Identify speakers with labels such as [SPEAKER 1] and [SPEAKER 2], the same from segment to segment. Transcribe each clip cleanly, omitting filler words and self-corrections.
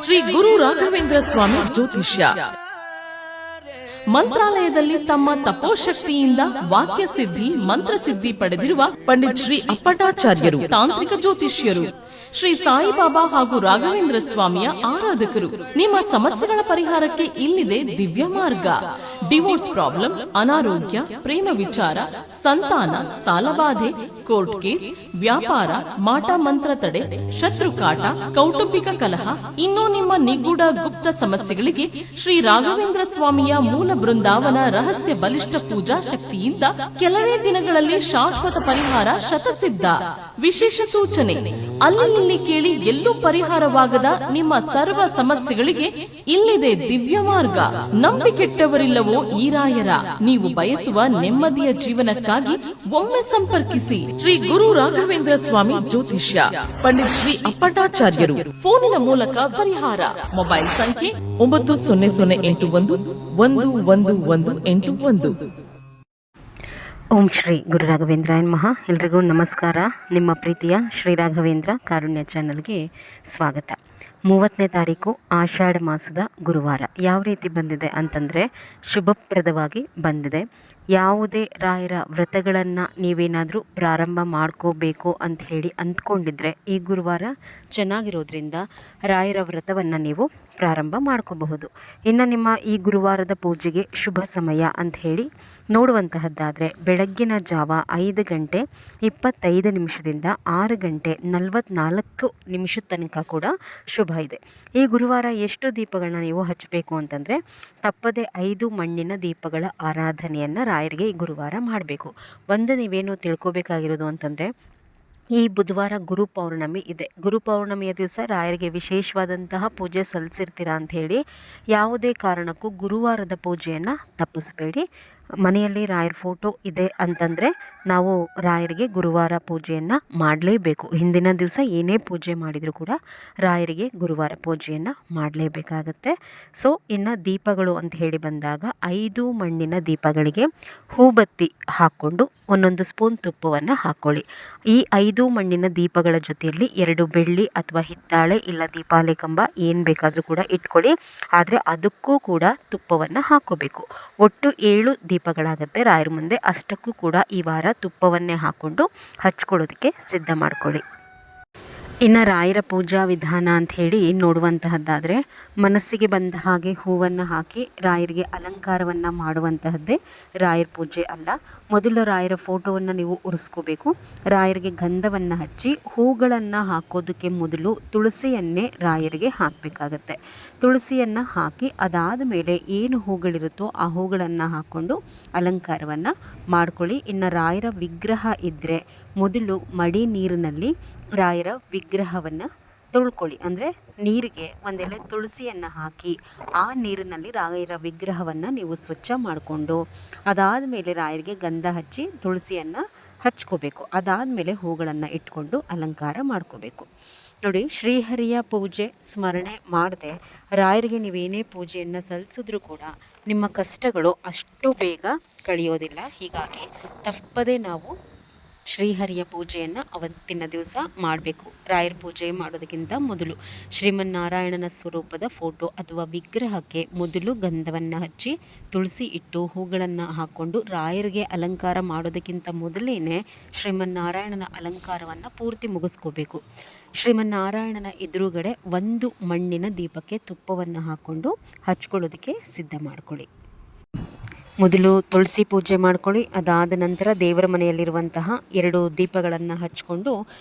[SPEAKER 1] ಶ್ರೀ ಗುರು ರಾಘವೇಂದ್ರ ಸ್ವಾಮಿ ಜ್ಯೋತಿಷ್ಯ. ಮಂತ್ರಾಲಯದಲ್ಲಿ ತಮ್ಮ ತಪೋಶಕ್ತಿಯಿಂದ ವಾಕ್ಯ ಸಿದ್ಧಿ ಮಂತ್ರಸಿದ್ಧಿ ಪಡೆದಿರುವ ಪಂಡಿತ್ ಶ್ರೀ ಅಪ್ಪಟಾಚಾರ್ಯರು ತಾಂತ್ರಿಕ ಜ್ಯೋತಿಷ್ಯರು. ಶ್ರೀ ಸಾಯಿಬಾಬಾ ಹಾಗೂ ರಾಘವೇಂದ್ರ ಸ್ವಾಮಿಯ ಆರಾಧಕರು. ನಿಮ್ಮ ಸಮಸ್ಯೆಗಳ ಪರಿಹಾರಕ್ಕೆ ಇಲ್ಲಿದೆ ದಿವ್ಯ ಮಾರ್ಗ. ಡಿವೋರ್ಸ್ ಪ್ರಾಬ್ಲಮ್, ಅನಾರೋಗ್ಯ, ಪ್ರೇಮ ವಿಚಾರ, ಸಂತಾನ, ಸಾಲಬಾಧೆ, ಕೋರ್ಟ್ ಕೇಸ್, ವ್ಯಾಪಾರ, ಮಾಟ ಮಂತ್ರ ತಡೆ, ಶತ್ರುಕಾಟ, ಕೌಟುಂಬಿಕ ಕಲಹ, ಇನ್ನೂ ನಿಮ್ಮ ನಿಗೂಢ ಗುಪ್ತ ಸಮಸ್ಯೆಗಳಿಗೆ ಶ್ರೀ ರಾಘವೇಂದ್ರ ಸ್ವಾಮಿಯ ಮೂಲ ಬೃಂದಾವನ ರಹಸ್ಯ ಬಲಿಷ್ಠ ಪೂಜಾ ಶಕ್ತಿಯಿಂದ ಕೆಲವೇ ದಿನಗಳಲ್ಲಿ ಶಾಶ್ವತ ಪರಿಹಾರ ಶತಸಿದ್ಧ. ವಿಶೇಷ ಸೂಚನೆ: ಅಲ್ಲಿ ಇಲ್ಲಿ ಕೇಳಿ ಎಲ್ಲೂ ಪರಿಹಾರವಾಗದ ನಿಮ್ಮ ಸರ್ವ ಸಮಸ್ಯೆಗಳಿಗೆ ಇಲ್ಲಿದೆ ದಿವ್ಯ ಮಾರ್ಗ. ನಂಬಿಕೆಟ್ಟವರಿಲ್ಲವೋ ಈ ರಾಯರ. ನೀವು ಬಯಸುವ ನೆಮ್ಮದಿಯ ಜೀವನಕ್ಕಾಗಿ ಒಮ್ಮೆ ಸಂಪರ್ಕಿಸಿ. ಶ್ರೀ ಗುರು ರಾಘವೇಂದ್ರ ಸ್ವಾಮಿ ಜ್ಯೋತಿಷ್ಯ, ಪಂಡಿತ್ ಶ್ರೀ ಅಪ್ಪಟಾಚಾರ್ಯರು. ಫೋನಿನ ಮೂಲಕ ಪರಿಹಾರ. ಮೊಬೈಲ್ ಸಂಖ್ಯೆ 9008111181.
[SPEAKER 2] ಓಂ ಶ್ರೀ ಗುರು ರಾಘವೇಂದ್ರಾಯ ನಮಃ. ಎಲ್ರಿಗೂ ನಮಸ್ಕಾರ. ನಿಮ್ಮ ಪ್ರೀತಿಯ ಶ್ರೀ ರಾಘವೇಂದ್ರ ಕಾರುಣ್ಯ ಚಾನಲ್ಗೆ ಸ್ವಾಗತ. 30ನೇ ತಾರೀಕು ಆಷಾಢ ಮಾಸದ ಗುರುವಾರ ಯಾವ ರೀತಿ ಬಂದಿದೆ ಅಂತಂದರೆ ಶುಭಪ್ರದವಾಗಿ ಬಂದಿದೆ. ಯಾವುದೇ ರಾಯರ ವ್ರತಗಳನ್ನು ನೀವೇನಾದರೂ ಪ್ರಾರಂಭ ಮಾಡ್ಕೋಬೇಕು ಅಂತ ಹೇಳಿ ಅಂದ್ಕೊಂಡಿದ್ರೆ ಈ ಗುರುವಾರ ಚೆನ್ನಾಗಿರೋದ್ರಿಂದ ರಾಯರ ವ್ರತವನ್ನು ನೀವು ಪ್ರಾರಂಭ ಮಾಡ್ಕೋಬಹುದು. ಇನ್ನು ನಿಮ್ಮ ಈ ಗುರುವಾರದ ಪೂಜೆಗೆ ಶುಭ ಸಮಯ ಅಂತ ಹೇಳಿ ನೋಡುವಂತಹದ್ದಾದರೆ ಬೆಳಗ್ಗಿನ ಜಾವ 5 ಗಂಟೆ 25 ನಿಮಿಷದಿಂದ 6 ಗಂಟೆ 44 ನಿಮಿಷದ ತನಕ ಕೂಡ ಶುಭ ಇದೆ. ಈ ಗುರುವಾರ ಎಷ್ಟು ದೀಪಗಳನ್ನ ನೀವು ಹಚ್ಚಬೇಕು ಅಂತಂದರೆ ತಪ್ಪದೆ 5 ಮಣ್ಣಿನ ದೀಪಗಳ ಆರಾಧನೆಯನ್ನು ರಾಯರಿಗೆ ಈ ಗುರುವಾರ ಮಾಡಬೇಕು. ನೀವೇನು ತಿಳ್ಕೊಬೇಕಾಗಿರೋದು ಅಂತಂದರೆ ಈ ಬುಧವಾರ ಗುರು ಪೌರ್ಣಮಿ ಇದೆ. ಗುರು ಪೌರ್ಣಮಿಯ ದಿವಸ ರಾಯರಿಗೆ ವಿಶೇಷವಾದಂತಹ ಪೂಜೆ ಸಲ್ಲಿಸಿರ್ತೀರ ಅಂಥೇಳಿ ಯಾವುದೇ ಕಾರಣಕ್ಕೂ ಗುರುವಾರದ ಪೂಜೆಯನ್ನು ತಪ್ಪಿಸಬೇಡಿ. ಮನೆಯಲ್ಲಿ ರಾಯರ ಫೋಟೋ ಇದೆ ಅಂತಂದರೆ ನಾವು ರಾಯರಿಗೆ ಗುರುವಾರ ಪೂಜೆಯನ್ನು ಮಾಡಲೇಬೇಕು. ಹಿಂದಿನ ದಿವಸ ಏನೇ ಪೂಜೆ ಮಾಡಿದರೂ ಕೂಡ ರಾಯರಿಗೆ ಗುರುವಾರ ಪೂಜೆಯನ್ನು ಮಾಡಲೇಬೇಕಾಗತ್ತೆ. ಸೊ ಇನ್ನು ದೀಪಗಳು ಅಂತ ಹೇಳಿ ಬಂದಾಗ 5 ಮಣ್ಣಿನ ದೀಪಗಳಿಗೆ ಹೂಬತ್ತಿ ಹಾಕ್ಕೊಂಡು 1 ಸ್ಪೂನ್ ತುಪ್ಪವನ್ನು ಹಾಕ್ಕೊಳ್ಳಿ. ಈ 5 ಮಣ್ಣಿನ ದೀಪಗಳ ಜೊತೆಯಲ್ಲಿ 2 ಬೆಳ್ಳಿ ಅಥವಾ ಹಿತ್ತಾಳೆ ಇಲ್ಲ ದೀಪಾಲೆ ಕಂಬ ಏನು ಬೇಕಾದರೂ ಕೂಡ ಇಟ್ಕೊಳ್ಳಿ. ಆದರೆ ಅದಕ್ಕೂ ಕೂಡ ತುಪ್ಪವನ್ನು ಹಾಕ್ಕೋಬೇಕು. ಒಟ್ಟು 7 ದೀಪಗಳಾಗುತ್ತೆ ರಾಯರ ಮುಂದೆ. ಅಷ್ಟಕ್ಕೂ ಕೂಡ ಈ ವಾರ ತುಪ್ಪವನ್ನೇ ಹಾಕ್ಕೊಂಡು ಹಚ್ಕೊಳ್ಳೋದಕ್ಕೆ ಸಿದ್ಧ ಮಾಡ್ಕೊಳ್ಳಿ. ಇನ್ನು ರಾಯರ ಪೂಜಾ ವಿಧಾನ ಅಂಥೇಳಿ ನೋಡುವಂತಹದ್ದಾದರೆ ಮನಸ್ಸಿಗೆ ಬಂದ ಹಾಗೆ ಹೂವನ್ನು ಹಾಕಿ ರಾಯರಿಗೆ ಅಲಂಕಾರವನ್ನು ಮಾಡುವಂತಹದ್ದೇ ರಾಯರ ಪೂಜೆ ಅಲ್ಲ. ಮೊದಲು ರಾಯರ ಫೋಟೋವನ್ನು ನೀವು ಉರಿಸ್ಕೋಬೇಕು. ರಾಯರಿಗೆ ಗಂಧವನ್ನು ಹಚ್ಚಿ ಹೂಗಳನ್ನು ಹಾಕೋದಕ್ಕೆ ಮೊದಲು ತುಳಸಿಯನ್ನೇ ರಾಯರಿಗೆ ಹಾಕಬೇಕಾಗತ್ತೆ. ತುಳಸಿಯನ್ನು ಹಾಕಿ ಅದಾದ ಮೇಲೆ ಏನು ಹೂಗಳಿರುತ್ತೋ ಆ ಹೂಗಳನ್ನು ಹಾಕ್ಕೊಂಡು ಅಲಂಕಾರವನ್ನು ಮಾಡ್ಕೊಳ್ಳಿ. ಇನ್ನು ರಾಯರ ವಿಗ್ರಹ ಇದ್ದರೆ ಮೊದಲು ಮಡಿ ನೀರಿನಲ್ಲಿ ರಾಯರ ವಿಗ್ರಹವನ್ನು ತೊಳ್ಕೊಳ್ಳಿ. ಅಂದರೆ ನೀರಿಗೆ ಒಂದೆಲೆ ತುಳಸಿಯನ್ನು ಹಾಕಿ ಆ ನೀರಿನಲ್ಲಿ ರಾಯರ ವಿಗ್ರಹವನ್ನು ನೀವು ಸ್ವಚ್ಛ ಮಾಡಿಕೊಂಡು ಅದಾದ ಮೇಲೆ ರಾಯರಿಗೆ ಗಂಧ ಹಚ್ಚಿ ತುಳಸಿಯನ್ನು ಹಚ್ಕೋಬೇಕು. ಅದಾದಮೇಲೆ ಹೂಗಳನ್ನು ಇಟ್ಕೊಂಡು ಅಲಂಕಾರ ಮಾಡ್ಕೋಬೇಕು. ನೋಡಿ, ಶ್ರೀಹರಿಯ ಪೂಜೆ ಸ್ಮರಣೆ ಮಾಡದೆ ರಾಯರಿಗೆ ನೀವೇನೇ ಪೂಜೆಯನ್ನು ಸಲ್ಲಿಸಿದ್ರೂ ಕೂಡ ನಿಮ್ಮ ಕಷ್ಟಗಳು ಅಷ್ಟು ಬೇಗ ಕಳೆಯೋದಿಲ್ಲ. ಹೀಗಾಗಿ ತಪ್ಪದೇ ನಾವು ಶ್ರೀಹರಿಯ ಪೂಜೆಯನ್ನು ಅವತ್ತಿನ ದಿವಸ ಮಾಡಬೇಕು. ರಾಯರ ಪೂಜೆ ಮಾಡೋದಕ್ಕಿಂತ ಮೊದಲು ಶ್ರೀಮನ್ನಾರಾಯಣನ ಸ್ವರೂಪದ ಫೋಟೋ ಅಥವಾ ವಿಗ್ರಹಕ್ಕೆ ಮೊದಲು ಗಂಧವನ್ನು ಹಚ್ಚಿ ತುಳಸಿ ಇಟ್ಟು ಹೂಗಳನ್ನು ಹಾಕ್ಕೊಂಡು ರಾಯರಿಗೆ ಅಲಂಕಾರ ಮಾಡೋದಕ್ಕಿಂತ ಮೊದಲೇ ಶ್ರೀಮನ್ನಾರಾಯಣನ ಅಲಂಕಾರವನ್ನು ಪೂರ್ತಿ ಮುಗಿಸ್ಕೋಬೇಕು. ಶ್ರೀಮನ್ನಾರಾಯಣನ ಎದುರುಗಡೆ 1 ಮಣ್ಣಿನ ದೀಪಕ್ಕೆ ತುಪ್ಪವನ್ನು ಹಾಕ್ಕೊಂಡು ಹಚ್ಕೊಳ್ಳೋದಕ್ಕೆ ಸಿದ್ಧ ಮಾಡ್ಕೊಳ್ಳಿ. ಮೊದಲು ತುಳಸಿ ಪೂಜೆ ಮಾಡ್ಕೊಳ್ಳಿ. ಅದಾದ ನಂತರ ದೇವರ ಮನೆಯಲ್ಲಿರುವಂತಹ 2 ದೀಪಗಳನ್ನು ಹಚ್ಕೊಂಡು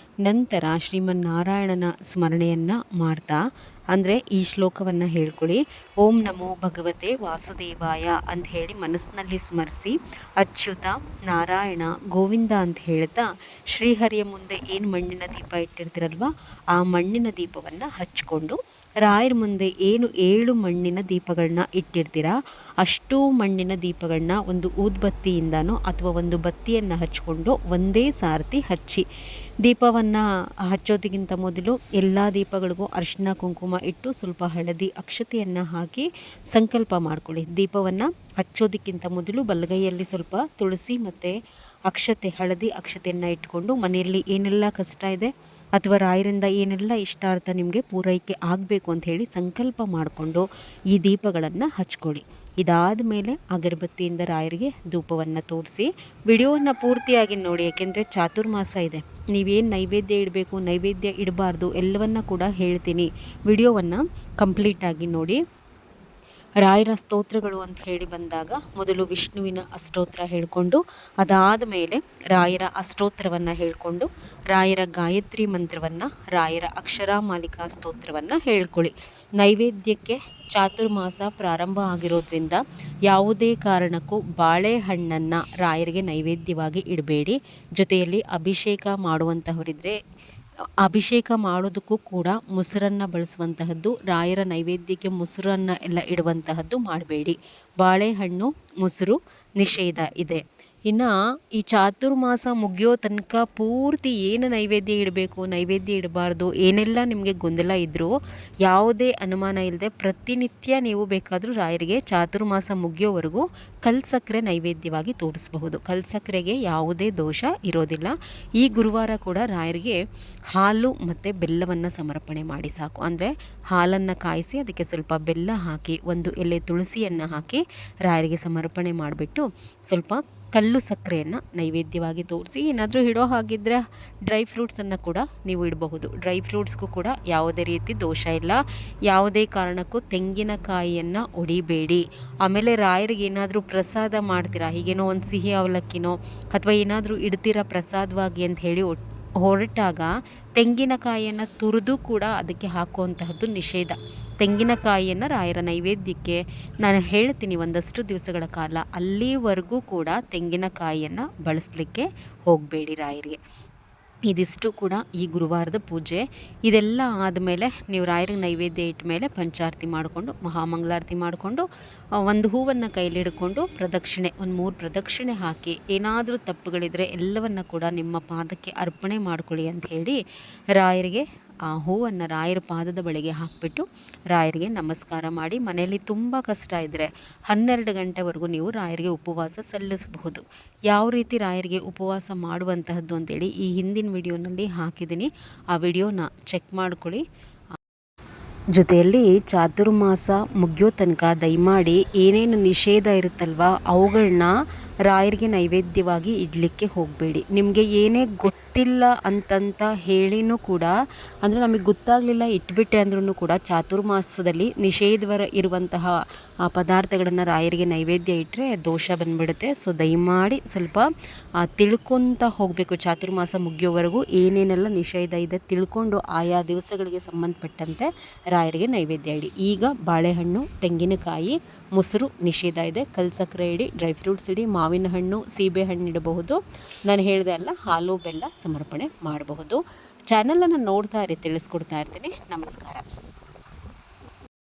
[SPEAKER 2] ನಂತರ ಶ್ರೀಮನ್ನಾರಾಯಣನ ಸ್ಮರಣೆಯನ್ನು ಮಾಡ್ತಾ ಅಂದರೆ ಈ ಶ್ಲೋಕವನ್ನು ಹೇಳ್ಕೊಳ್ಳಿ. ಓಂ ನಮೋ ಭಗವತೆ ವಾಸುದೇವಾಯ ಅಂತ ಹೇಳಿ ಮನಸ್ಸಿನಲ್ಲಿ ಸ್ಮರಿಸಿ ಅಚ್ಯುತ ನಾರಾಯಣ ಗೋವಿಂದ ಅಂತ ಹೇಳ್ತಾ ಶ್ರೀಹರಿಯ ಮುಂದೆ ಏನು ಮಣ್ಣಿನ ದೀಪ ಇಟ್ಟಿರ್ತೀರಲ್ವ ಆ ಮಣ್ಣಿನ ದೀಪವನ್ನು ಹಚ್ಕೊಂಡು ರಾಯರ ಮುಂದೆ ಏನು 7 ಮಣ್ಣಿನ ದೀಪಗಳನ್ನ ಇಟ್ಟಿರ್ತೀರ ಅಷ್ಟೂ ಮಣ್ಣಿನ ದೀಪಗಳನ್ನ ಒಂದು ಊದ್ಬತ್ತಿಯಿಂದನೋ ಅಥವಾ ಒಂದು ಬತ್ತಿಯನ್ನು ಹಚ್ಕೊಂಡು ಒಂದೇ ಸಾರ್ತಿ ಹಚ್ಚಿ. ದೀಪವನ್ನು ಹಚ್ಚೋದಕ್ಕಿಂತ ಮೊದಲು ಎಲ್ಲ ದೀಪಗಳಿಗೂ ಅರಿಶಿನ ಕುಂಕುಮ ಇಟ್ಟು ಸ್ವಲ್ಪ ಹಳದಿ ಅಕ್ಷತೆಯನ್ನು ಹಾಕಿ ಸಂಕಲ್ಪ ಮಾಡ್ಕೊಳ್ಳಿ. ದೀಪವನ್ನು ಹಚ್ಚೋದಕ್ಕಿಂತ ಮೊದಲು ಬಲಗೈಯಲ್ಲಿ ಸ್ವಲ್ಪ ತುಳಸಿ ಮತ್ತು ಅಕ್ಷತೆ, ಹಳದಿ ಅಕ್ಷತೆಯನ್ನು ಇಟ್ಕೊಂಡು ಮನೆಯಲ್ಲಿ ಏನೆಲ್ಲ ಕಷ್ಟ ಇದೆ ಅಥವಾ ರಾಯರಿಂದ ಏನೆಲ್ಲ ಇಷ್ಟಾರ್ಥ ನಿಮಗೆ ಪೂರೈಕೆ ಆಗಬೇಕು ಅಂತ ಹೇಳಿ ಸಂಕಲ್ಪ ಮಾಡಿಕೊಂಡು ಈ ದೀಪಗಳನ್ನು ಹಚ್ಕೊಳ್ಳಿ. ಇದಾದ ಮೇಲೆ ಅಗರಬತ್ತಿಯಿಂದ ರಾಯರಿಗೆ ಧೂಪವನ್ನು ತೋರಿಸಿ ವಿಡಿಯೋವನ್ನು ಪೂರ್ತಿಯಾಗಿ ನೋಡಿ. ಯಾಕೆಂದರೆ ಚಾತುರ್ಮಾಸ ಇದೆ, ನೀವೇನು ನೈವೇದ್ಯ ಇಡಬೇಕು, ನೈವೇದ್ಯ ಇಡಬಾರ್ದು ಎಲ್ಲವನ್ನ ಕೂಡ ಹೇಳ್ತೀನಿ. ವಿಡಿಯೋವನ್ನು ಕಂಪ್ಲೀಟಾಗಿ ನೋಡಿ. ರಾಯರ ಸ್ತೋತ್ರಗಳು ಅಂತ ಹೇಳಿ ಬಂದಾಗ ಮೊದಲು ವಿಷ್ಣುವಿನ ಅಷ್ಟೋತ್ರ ಹೇಳಿಕೊಂಡು ಅದಾದ ಮೇಲೆ ರಾಯರ ಅಷ್ಟೋತ್ರವನ್ನು ಹೇಳಿಕೊಂಡು ರಾಯರ ಗಾಯತ್ರಿ ಮಂತ್ರವನ್ನು, ರಾಯರ ಅಕ್ಷರಮಾಲಿಕಾ ಸ್ತೋತ್ರವನ್ನು ಹೇಳ್ಕೊಳ್ಳಿ. ನೈವೇದ್ಯಕ್ಕೆ ಚಾತುರ್ಮಾಸ ಪ್ರಾರಂಭ ಆಗಿರೋದ್ರಿಂದ ಯಾವುದೇ ಕಾರಣಕ್ಕೂ ಬಾಳೆಹಣ್ಣನ್ನು ರಾಯರಿಗೆ ನೈವೇದ್ಯವಾಗಿ ಇಡಬೇಡಿ. ಜೊತೆಯಲ್ಲಿ ಅಭಿಷೇಕ ಮಾಡುವಂತಹವರಿದ್ದರೆ ಅಭಿಷೇಕ ಮಾಡೋದಕ್ಕೂ ಕೂಡ ಮೊಸರನ್ನು ಬಳಸುವಂತಹದ್ದು, ರಾಯರ ನೈವೇದ್ಯಕ್ಕೆ ಮೊಸರನ್ನು ಎಲ್ಲ ಇಡುವಂತಹದ್ದು ಮಾಡಬೇಡಿ. ಬಾಳೆಹಣ್ಣು, ಮೊಸರು ನಿಷೇಧ ಇದೆ. ಇನ್ನು ಈ ಚಾತುರ್ಮಾಸ ಮುಗಿಯೋ ತನಕ ಪೂರ್ತಿ ಏನು ನೈವೇದ್ಯ ಇಡಬೇಕು, ನೈವೇದ್ಯ ಇಡಬಾರ್ದು, ಏನೆಲ್ಲ ನಿಮಗೆ ಗೊಂದಲ ಇದ್ದರೂ ಯಾವುದೇ ಅನುಮಾನ ಇಲ್ಲದೆ ಪ್ರತಿನಿತ್ಯ ನೀವು ಬೇಕಾದರೂ ರಾಯರಿಗೆ ಚಾತುರ್ಮಾಸ ಮುಗಿಯೋವರೆಗೂ ಕಲ್ಸಕ್ಕರೆ ನೈವೇದ್ಯವಾಗಿ ತೋರಿಸಬಹುದು. ಕಲ್ಸಕ್ಕರೆಗೆ ಯಾವುದೇ ದೋಷ ಇರೋದಿಲ್ಲ. ಈ ಗುರುವಾರ ಕೂಡ ರಾಯರಿಗೆ ಹಾಲು ಮತ್ತು ಬೆಲ್ಲವನ್ನು ಸಮರ್ಪಣೆ ಮಾಡಿ ಸಾಕು. ಅಂದರೆ ಹಾಲನ್ನು ಕಾಯಿಸಿ ಅದಕ್ಕೆ ಸ್ವಲ್ಪ ಬೆಲ್ಲ ಹಾಕಿ ಒಂದು ಎಲೆ ತುಳಸಿಯನ್ನು ಹಾಕಿ ರಾಯರಿಗೆ ಸಮರ್ಪಣೆ ಮಾಡಿಬಿಟ್ಟು ಸ್ವಲ್ಪ ಕಲ್ಲು ಸಕ್ಕರೆಯನ್ನು ನೈವೇದ್ಯವಾಗಿ ತೋರಿಸಿ. ಏನಾದರೂ ಇಡೋ ಹಾಗಿದ್ದರೆ ಡ್ರೈ ಫ್ರೂಟ್ಸನ್ನು ಕೂಡ ನೀವು ಇಡಬಹುದು. ಡ್ರೈ ಫ್ರೂಟ್ಸ್ಗೂ ಕೂಡ ಯಾವುದೇ ರೀತಿ ದೋಷ ಇಲ್ಲ. ಯಾವುದೇ ಕಾರಣಕ್ಕೂ ತೆಂಗಿನಕಾಯಿಯನ್ನು ಒಡಿಬೇಡಿ. ಆಮೇಲೆ ರಾಯರಿಗೆ ಏನಾದರೂ ಪ್ರಸಾದ ಮಾಡ್ತೀರಾ, ಹೀಗೇನೋ ಒಂದು ಸಿಹಿ ಅವಲಕ್ಕಿನೋ ಅಥವಾ ಏನಾದರೂ ಇಡ್ತೀರಾ ಪ್ರಸಾದವಾಗಿ ಅಂತ ಹೇಳಿ ಹೊರಟಾಗ ತೆಂಗಿನಕಾಯಿಯನ್ನು ತುರಿದು ಕೂಡ ಅದಕ್ಕೆ ಹಾಕುವಂತಹದ್ದು ನಿಷೇಧ. ತೆಂಗಿನಕಾಯಿಯನ್ನು ರಾಯರ ನೈವೇದ್ಯಕ್ಕೆ ನಾನು ಹೇಳ್ತೀನಿ ಒಂದಷ್ಟು ದಿವಸಗಳ ಕಾಲ, ಅಲ್ಲಿವರೆಗೂ ಕೂಡ ತೆಂಗಿನಕಾಯಿಯನ್ನು ಬಳಸಲಿಕ್ಕೆ ಹೋಗಬೇಡಿ ರಾಯರಿಗೆ. ಇದಿಷ್ಟು ಕೂಡ ಈ ಗುರುವಾರದ ಪೂಜೆ. ಇದೆಲ್ಲ ಆದಮೇಲೆ ನೀವು ರಾಯರಿಗೆ ನೈವೇದ್ಯ ಇಟ್ಟ ಮೇಲೆ ಪಂಚಾರತಿ ಮಾಡಿಕೊಂಡು ಮಹಾಮಂಗಳಾರತಿ ಮಾಡಿಕೊಂಡು ಒಂದು ಹೂವನ್ನು ಕೈಲಿ ಹಿಡ್ಕೊಂಡು ಪ್ರದಕ್ಷಿಣೆ ಒಂದು 3 ಪ್ರದಕ್ಷಿಣೆ ಹಾಕಿ ಏನಾದರೂ ತಪ್ಪುಗಳಿದ್ರೆ ಎಲ್ಲವನ್ನು ಕೂಡ ನಿಮ್ಮ ಪಾದಕ್ಕೆ ಅರ್ಪಣೆ ಮಾಡ್ಕೊಳ್ಳಿ ಅಂತ ಹೇಳಿ ರಾಯರಿಗೆ ಆ ಹೂವನ್ನು ರಾಯರ ಪಾದದ ಬಳಿಗೆ ಹಾಕಿಬಿಟ್ಟು ರಾಯರಿಗೆ ನಮಸ್ಕಾರ ಮಾಡಿ. ಮನೆಯಲ್ಲಿ ತುಂಬ ಕಷ್ಟ ಇದ್ದರೆ 12 ಗಂಟೆವರೆಗೂ ನೀವು ರಾಯರಿಗೆ ಉಪವಾಸ ಸಲ್ಲಿಸಬಹುದು. ಯಾವ ರೀತಿ ರಾಯರಿಗೆ ಉಪವಾಸ ಮಾಡುವಂತಹದ್ದು ಅಂತೇಳಿ ಈ ಹಿಂದಿನ ವಿಡಿಯೋನಲ್ಲಿ ಹಾಕಿದ್ದೀನಿ, ಆ ವಿಡಿಯೋನ ಚೆಕ್ ಮಾಡ್ಕೊಳ್ಳಿ. ಜೊತೆಯಲ್ಲಿ ಚಾತುರ್ಮಾಸ ಮುಗಿಯೋ ತನಕ ದಯಮಾಡಿ ಏನೇನು ನಿಷೇಧ ಇರುತ್ತಲ್ವ ಅವುಗಳನ್ನ ರಾಯರಿಗೆ ನೈವೇದ್ಯವಾಗಿ ಇಡಲಿಕ್ಕೆ ಹೋಗಬೇಡಿ. ನಿಮಗೆ ಏನೇ ಗೊತ್ತಿಲ್ಲ ಅಂತಂತ ಹೇಳಿನೂ ಕೂಡ, ಅಂದರೆ ನಮಗೆ ಗೊತ್ತಾಗಲಿಲ್ಲ ಇಟ್ಬಿಟ್ಟೆ ಅಂದ್ರೂ ಕೂಡ ಚಾತುರ್ಮಾಸದಲ್ಲಿ ನಿಷೇಧವರ ಇರುವಂತಹ ಪದಾರ್ಥಗಳನ್ನು ರಾಯರಿಗೆ ನೈವೇದ್ಯ ಇಟ್ಟರೆ ದೋಷ ಬಂದುಬಿಡುತ್ತೆ. ಸೊ ದಯಮಾಡಿ ಸ್ವಲ್ಪ ತಿಳ್ಕೊತ ಹೋಗಬೇಕು. ಚಾತುರ್ಮಾಸ ಮುಗಿಯೋವರೆಗೂ ಏನೇನೆಲ್ಲ ನಿಷೇಧ ಇದೆ ತಿಳ್ಕೊಂಡು ಆಯಾ ದಿವಸಗಳಿಗೆ ಸಂಬಂಧಪಟ್ಟಂತೆ ರಾಯರಿಗೆ ನೈವೇದ್ಯ ಇಡಿ. ಈಗ ಬಾಳೆಹಣ್ಣು, ತೆಂಗಿನಕಾಯಿ, ಮೊಸರು ನಿಷೇಧ ಇದೆ. ಕಲ್ಸಕ್ಕರೆ ಇಡಿ, ಡ್ರೈ ಫ್ರೂಟ್ಸ್ ಇಡಿ, ಮಾವಿನ ಹಣ್ಣು, ಸೀಬೆ ಹಣ್ಣು ಇಡಬಹುದು. ನಾನು ಹೇಳಿದೆ ಅಲ್ಲ, ಹಾಲು ಬೆಲ್ಲ ಸಮರ್ಪಣೆ ಮಾಡಬಹುದು. ಚಾನಲನ್ನು ನೋಡ್ತಾ ಇರಿ, ತಿಳಿಸ್ಕೊಡ್ತಾ ಇರ್ತೀನಿ. ನಮಸ್ಕಾರ.